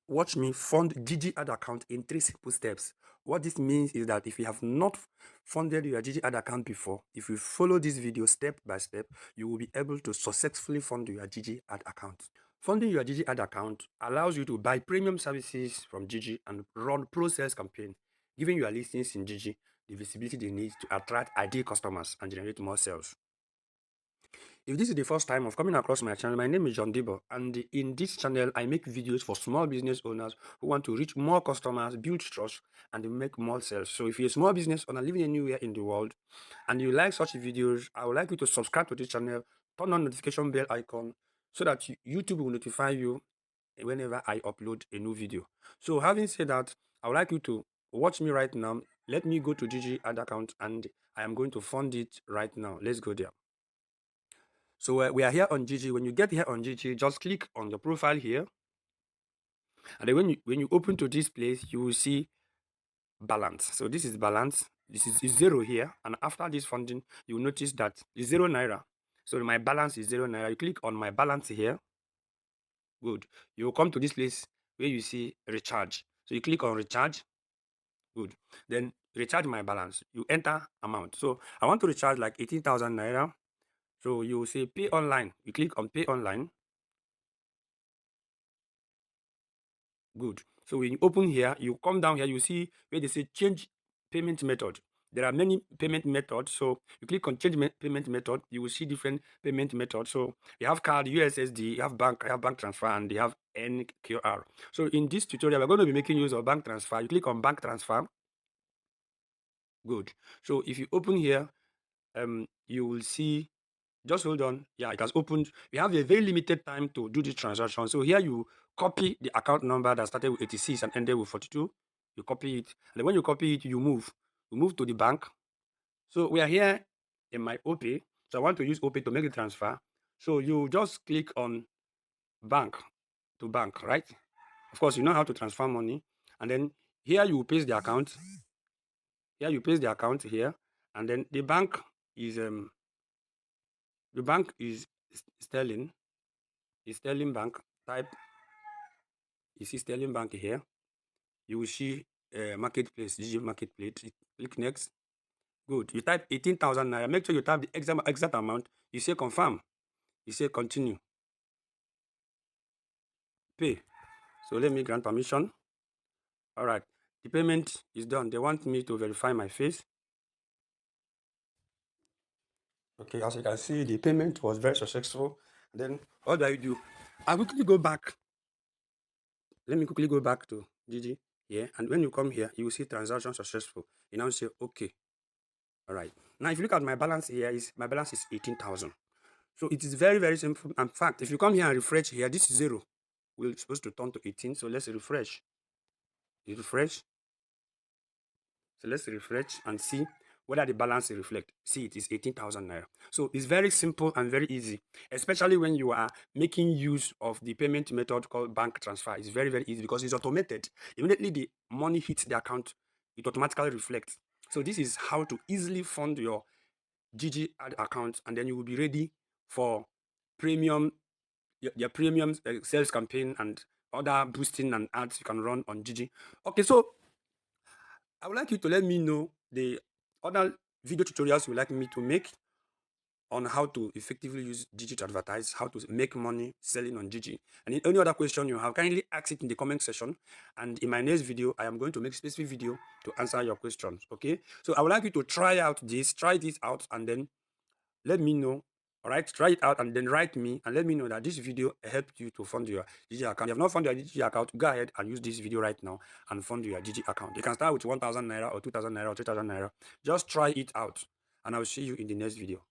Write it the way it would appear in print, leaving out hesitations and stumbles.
watch me fund Jiji Ad account in 3 simple steps. What this means is that if you have not funded your Jiji Ad account before, if you follow this video step by step, you will be able to successfully fund your Jiji Ad account. Funding your Jiji Ad account allows you to buy premium services from Jiji and run pro-sales campaign, giving your listings in Jiji the visibility they need to attract ideal customers and generate more sales. If this is the first time of coming across my channel, my name is John Debo, and in this channel, I make videos for small business owners who want to reach more customers, build trust, and make more sales. So if you're a small business owner living anywhere in the world, and you like such videos, I would like you to subscribe to this channel, turn on notification bell icon, so that YouTube will notify you whenever I upload a new video. So having said that, I would like you to watch me right now. Let me go to Jiji Ad account, and I am going to fund it right now. Let's go there. So we are here on Jiji. When you get here on Jiji, just click on the profile here. And then when you open to this place, you will see balance. So this is balance. This is zero here. And after this funding, you will notice that it's 0 naira. So my balance is 0 naira. You click on my balance here. Good. You will come to this place where you see recharge. So you click on recharge. Good. Then recharge my balance. You enter amount. So I want to recharge like 18,000 naira. So you will say pay online. You click on pay online. Good. So when you open here, you come down here, you see where they say change payment method. There are many payment methods. So you click on change payment method, you will see different payment methods. So you have card, USSD, you have bank transfer, and they have NQR. So in this tutorial, we're going to be making use of bank transfer. You click on bank transfer. Good. So if you open here, you will see, just hold on. Yeah, it has opened. We have a very limited time to do this transaction. So here you copy the account number that started with 86 and ended with 42. You copy it. And then when you copy it, you move. You move to the bank. So we are here in my OPay. So I want to use OPay to make the transfer. So you just click on bank to bank, right? Of course, you know how to transfer money. And then here you paste the account. Here you paste the account here. And then the bank is Sterling. Is Sterling Bank. Type, you see Sterling Bank here. You will see marketplace, Jiji marketplace. Click next. Good. You type 18,000 naira. Make sure you type the exact amount. You say confirm. You say continue. Pay. So let me grant permission. All right. The payment is done. They want me to verify my face. Okay, as you can see, the payment was very successful. Then what do I do? I quickly go back. Let me quickly go back to Jiji here. And when you come here, you will see transaction successful. You now say okay. All right. Now, if you look at my balance here, my balance is 18,000. So it is very, very simple. In fact, if you come here and refresh here, this is 0. We're supposed to turn to 18. So let's refresh. You refresh. So let's refresh and see whether the balance will reflect. See, it is 18,000 naira. So it's very simple and very easy, especially when you are making use of the payment method called bank transfer. It's very, very easy because it's automated. Immediately the money hits the account, it automatically reflects. So this is how to easily fund your Jiji Ad account, and then you will be ready for premium, your premium sales campaign and other boosting and ads you can run on Jiji. Okay, so I would like you to let me know the other video tutorials you would like me to make on how to effectively use Jiji to advertise, how to make money selling on Jiji. And any other question you have, kindly ask it in the comment section. And in my next video, I am going to make a specific video to answer your questions. Okay? So I would like you to try this out, and then let me know. All right, try it out and then write me and let me know that this video helped you to fund your Jiji account. If you have not funded your Jiji account, go ahead and use this video right now and fund your Jiji account. You can start with 1,000 naira or 2,000 naira or 3,000 naira. Just try it out, and I will see you in the next video.